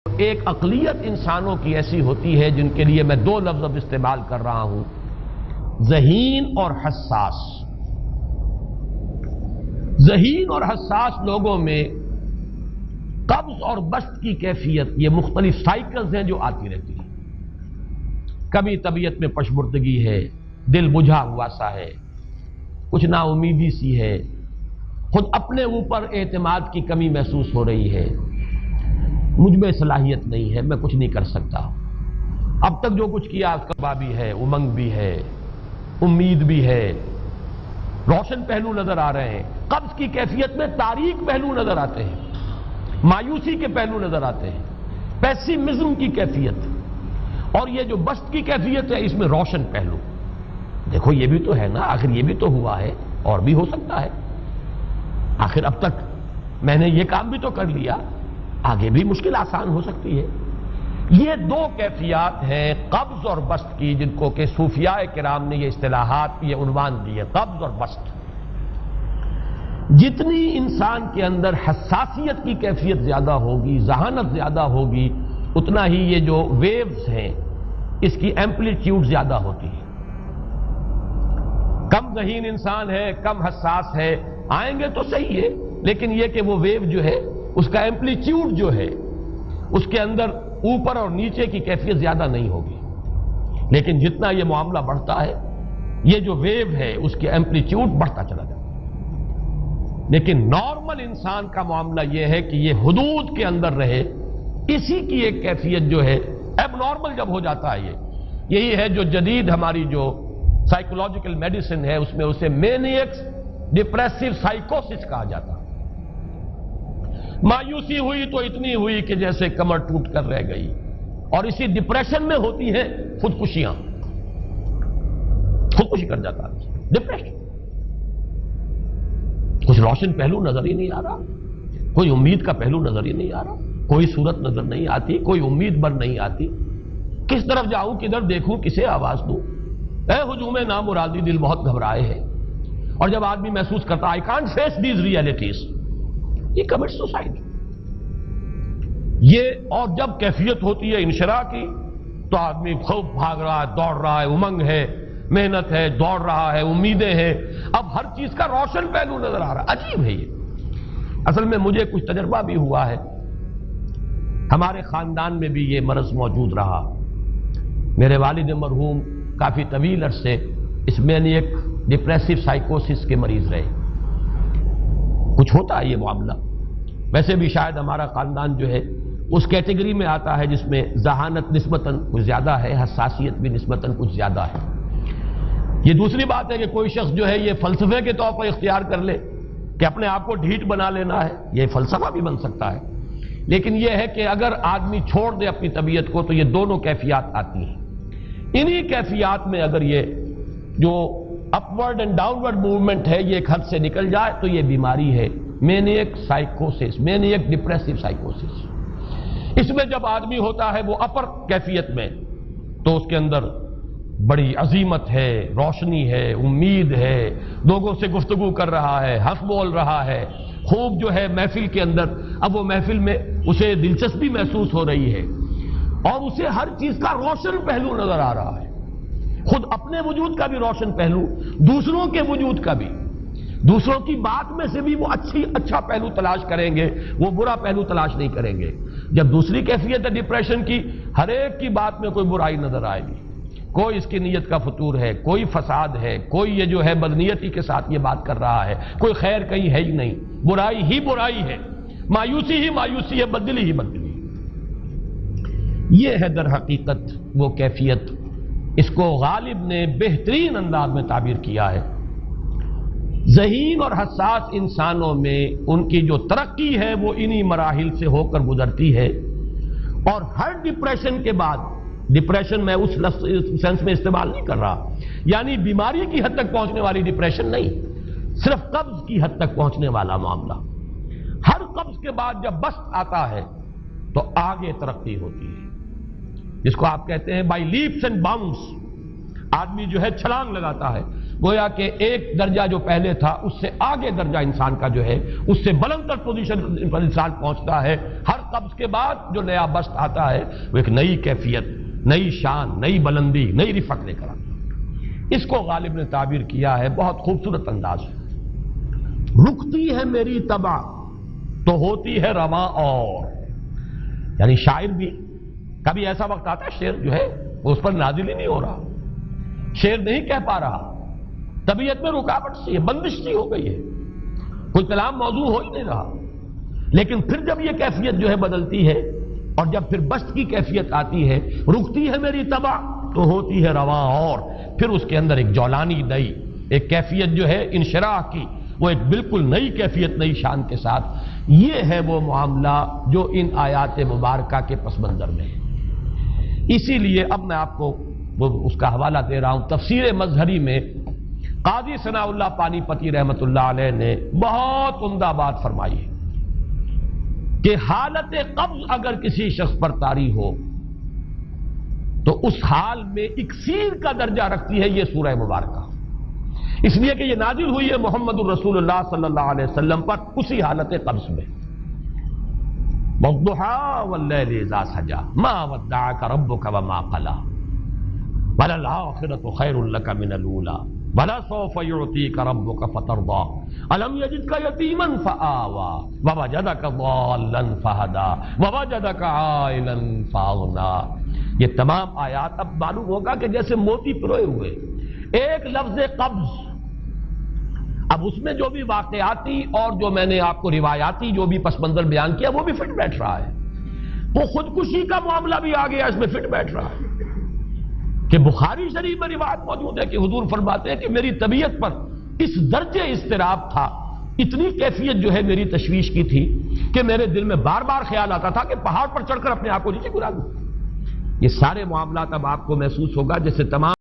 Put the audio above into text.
ایک اقلیت انسانوں کی ایسی ہوتی ہے جن کے لیے میں دو لفظ اب استعمال کر رہا ہوں، ذہین اور حساس۔ ذہین اور حساس لوگوں میں قبض اور بسط کی کیفیت، یہ مختلف سائیکلز ہیں جو آتی رہتی ہیں۔ کبھی طبیعت میں پشمردگی ہے، دل بجھا ہوا سا ہے، کچھ نا امیدی سی ہے، خود اپنے اوپر اعتماد کی کمی محسوس ہو رہی ہے، مجھ میں صلاحیت نہیں ہے، میں کچھ نہیں کر سکتا، اب تک جو کچھ کیا اس کا بھی ہے، امنگ بھی ہے، امید بھی ہے، روشن پہلو نظر آ رہے ہیں۔ قبض کی کیفیت میں تاریک پہلو نظر آتے ہیں، مایوسی کے پہلو نظر آتے ہیں، پیسیمزم کی کیفیت، اور یہ جو بسط کی کیفیت ہے اس میں روشن پہلو۔ دیکھو یہ بھی تو ہے نا، آخر یہ بھی تو ہوا ہے اور بھی ہو سکتا ہے، آخر اب تک میں نے یہ کام بھی تو کر لیا، آگے بھی مشکل آسان ہو سکتی ہے۔ یہ دو کیفیات ہیں قبض اور بسط کی، جن کو کہ صوفیاء کرام نے یہ اصطلاحات، یہ عنوان دیے، قبض اور بسط۔ جتنی انسان کے اندر حساسیت کی کیفیت زیادہ ہوگی، ذہانت زیادہ ہوگی، اتنا ہی یہ جو ویوز ہیں اس کی ایمپلیٹیوڈ زیادہ ہوتی ہے۔ کم ذہین انسان ہے، کم حساس ہے، آئیں گے تو صحیح ہے، لیکن یہ کہ وہ ویو جو ہے اس کا ایمپلیٹیوڈ جو ہے اس کے اندر اوپر اور نیچے کی کیفیت زیادہ نہیں ہوگی۔ لیکن جتنا یہ معاملہ بڑھتا ہے، یہ جو ویو ہے اس کی ایمپلیٹیوڈ بڑھتا چلا جاتا ہے۔ لیکن نارمل انسان کا معاملہ یہ ہے کہ یہ حدود کے اندر رہے، اسی کی ایک کیفیت جو ہے اب نارمل جب ہو جاتا ہے، یہی ہے جو جدید ہماری جو سائیکولوجیکل میڈیسن ہے اس میں اسے مینیکس ڈپریسو سائیکوسس کہا جاتا ہے۔ مایوسی ہوئی تو اتنی ہوئی کہ جیسے کمر ٹوٹ کر رہ گئی، اور اسی ڈپریشن میں ہوتی ہیں خودکشیاں، خودکشی کر جاتا ہے ڈپریشن۔ کچھ روشن پہلو نظر ہی نہیں آ رہا، کوئی امید کا پہلو نظر ہی نہیں آ رہا، کوئی صورت نظر نہیں آتی، کوئی امید بر نہیں آتی، کس طرف جاؤں، کدھر دیکھوں، کسے آواز دوں، اے ہجوم نامرادی دل بہت گھبرائے ہے۔ اور جب آدمی محسوس کرتا I can't face these realities، یہ commits suicide۔ یہ اور جب کیفیت ہوتی ہے انشراح کی تو آدمی خوب بھاگ رہا ہے، دوڑ رہا ہے، امنگ ہے، محنت ہے، دوڑ رہا ہے، امیدیں ہیں، اب ہر چیز کا روشن پہلو نظر آ رہا ہے۔ عجیب ہے یہ۔ اصل میں مجھے کچھ تجربہ بھی ہوا ہے، ہمارے خاندان میں بھی یہ مرض موجود رہا۔ میرے والد مرحوم کافی طویل عرصے اس مینیک ڈپریسو سائیکوسس کے مریض رہے۔ کچھ ہوتا ہے یہ معاملہ، ویسے بھی شاید ہمارا خاندان جو ہے اس کیٹیگری میں آتا ہے جس میں ذہانت نسبتاً کچھ زیادہ ہے، حساسیت بھی نسبتاً کچھ زیادہ ہے۔ یہ دوسری بات ہے کہ کوئی شخص جو ہے یہ فلسفے کے طور پر اختیار کر لے کہ اپنے آپ کو ڈھیٹ بنا لینا ہے، یہ فلسفہ بھی بن سکتا ہے۔ لیکن یہ ہے کہ اگر آدمی چھوڑ دے اپنی طبیعت کو تو یہ دونوں کیفیات آتی ہیں۔ انہی کیفیات میں اگر یہ جو اپورڈ اینڈ ڈاؤنورڈ موومنٹ ہے یہ ایک حد سے نکل جائے تو یہ بیماری ہے مینیک سائیکوسس، مینیک ڈپریسو سائیکوسس۔ اس میں جب آدمی ہوتا ہے وہ اپر کیفیت میں تو اس کے اندر بڑی عظیمت ہے، روشنی ہے، امید ہے، لوگوں سے گفتگو کر رہا ہے، ہنس بول رہا ہے، خوب جو ہے محفل کے اندر، اب وہ محفل میں اسے دلچسپی محسوس ہو رہی ہے اور اسے ہر چیز کا روشن پہلو نظر آ رہا ہے، خود اپنے وجود کا بھی روشن پہلو، دوسروں کے وجود کا بھی، دوسروں کی بات میں سے بھی وہ اچھا پہلو تلاش کریں گے، وہ برا پہلو تلاش نہیں کریں گے۔ جب دوسری کیفیت ہے ڈپریشن کی، ہر ایک کی بات میں کوئی برائی نظر آئے گی، کوئی اس کی نیت کا فطور ہے، کوئی فساد ہے، کوئی یہ جو ہے بدنیتی کے ساتھ یہ بات کر رہا ہے، کوئی خیر کہیں ہے ہی نہیں، برائی ہی برائی ہے، مایوسی ہی مایوسی ہے، بدلی ہی بدلی۔ یہ ہے در حقیقت وہ کیفیت، اس کو غالب نے بہترین انداز میں تعبیر کیا ہے۔ ذہین اور حساس انسانوں میں ان کی جو ترقی ہے وہ انہی مراحل سے ہو کر گزرتی ہے، اور ہر ڈپریشن کے بعد، ڈپریشن میں اس سینس میں استعمال نہیں کر رہا یعنی بیماری کی حد تک پہنچنے والی ڈپریشن نہیں، صرف قبض کی حد تک پہنچنے والا معاملہ۔ ہر قبض کے بعد جب بسط آتا ہے تو آگے ترقی ہوتی ہے، جس کو آپ کہتے ہیں بائی لیپس اینڈ باؤنڈس، آدمی جو ہے چھلانگ لگاتا ہے، گویا کہ ایک درجہ جو پہلے تھا اس سے آگے درجہ انسان کا جو ہے اس سے بلند تر پوزیشن پر انسان پہنچتا ہے. ہر قبض کے بعد جو نیا بست آتا ہے وہ ایک نئی کیفیت، نئی شان، نئی بلندی، نئی رفعت لے کر آتا ہے. اس کو غالب نے تعبیر کیا ہے بہت خوبصورت انداز ہے. رکتی ہے میری طبع تو ہوتی ہے رواں اور. یعنی شاعر بھی کبھی ایسا وقت آتا ہے شعر جو ہے وہ اس پر نازل ہی نہیں ہو رہا، شعر نہیں کہہ پا رہا، طبیعت میں رکاوٹ سی ہے، بندش سی ہو گئی ہے، کوئی کلام موضوع ہو ہی نہیں رہا. لیکن پھر جب یہ کیفیت جو ہے بدلتی ہے اور جب پھر بست کی کیفیت آتی ہے، رکتی ہے میری طبع تو ہوتی ہے رواں اور، پھر اس کے اندر ایک جولانی نئی ایک کیفیت جو ہے انشراح کی، وہ ایک بالکل نئی کیفیت، نئی شان کے ساتھ. یہ ہے وہ معاملہ جو ان آیات مبارکہ کے پس منظر میں ہے. اسی لیے اب میں آپ کو اس کا حوالہ دے رہا ہوں. تفسیر مظہری میں قاضی ثناء اللہ پانی پتی رحمت اللہ علیہ نے بہت عمدہ بات فرمائی ہے کہ حالت قبض اگر کسی شخص پر طاری ہو تو اس حال میں اکسیر کا درجہ رکھتی ہے یہ سورہ مبارکہ، اس لیے کہ یہ نازل ہوئی ہے محمد الرسول اللہ صلی اللہ علیہ وسلم پر اسی حالت قبض میں. وَالضُّحَىٰ وَاللَّيْلِ إِذَا سَجَىٰ مَا وَدَّعَكَ رَبُّكَ وَمَا قَلَىٰ وَلَلْآخِرَةُ خَيْرٌ لَّكَ مِنَ الْأُولَىٰ وَلَسَوْفَ يُعْطِيكَ رَبُّكَ فَتَرْضَىٰ أَلَمْ يَجِدْكَ يَتِيمًا فَآوَىٰ وَوَجَدَكَ ضَالًّا فَهَدَىٰ وَوَجَدَكَ عَائِلًا فَأَغْنَىٰ. یہ تمام آیات اب معلوم ہوگا کہ جیسے موتی پروئے ہوئے. ایک لفظ قبض، اب اس میں جو بھی واقعاتی اور جو میں نے آپ کو روایاتی جو بھی پس منظر بیان کیا وہ بھی فٹ بیٹھ رہا ہے. وہ خودکشی کا معاملہ بھی آ گیا، اس میں فٹ بیٹھ رہا ہے کہ بخاری شریف میں روایت موجود ہے کہ حضور فرماتے ہیں کہ میری طبیعت پر اس درجے اضطراب تھا، اتنی کیفیت جو ہے میری تشویش کی تھی کہ میرے دل میں بار بار خیال آتا تھا کہ پہاڑ پر چڑھ کر اپنے آپ کو نیچے گرا دوں. یہ سارے معاملات اب آپ کو محسوس ہوگا جیسے تمام